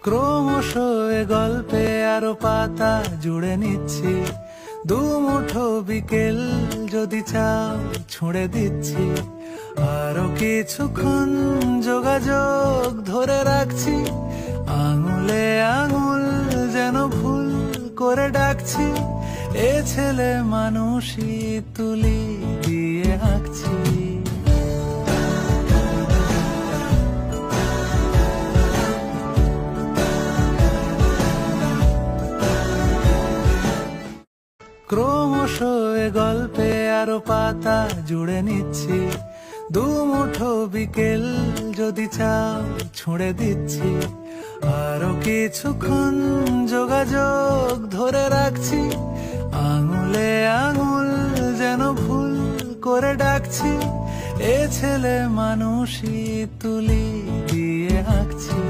ক্রমশ এ গল্পে আরো পাতা জুড়ে নিচ্ছি, দুমুঠো বিকেল যদি চাও ছুঁড়ে দিচ্ছি। আরো কিছুক্ষণ যোগাযোগ ধরে রাখছি, আঙুলে আঙুল যেন ভুল করে ডাকছি। এ ছেলে মানুষই তুলি দিয়ে আঁকছি। ক্রমশ এ গল্পে আরো পাতা জুড়ে নিচ্ছি, দুমুঠো বিকেল যদি চাও ছুঁড়ে দিচ্ছি। আরো কিছুক্ষণ যোগাযোগ ধরে রাখছি, আঙুলে আঙুল যেন ভুল করে ডাকছি। এ ছেলে মানুষই তুলি দিয়ে আঁকছি।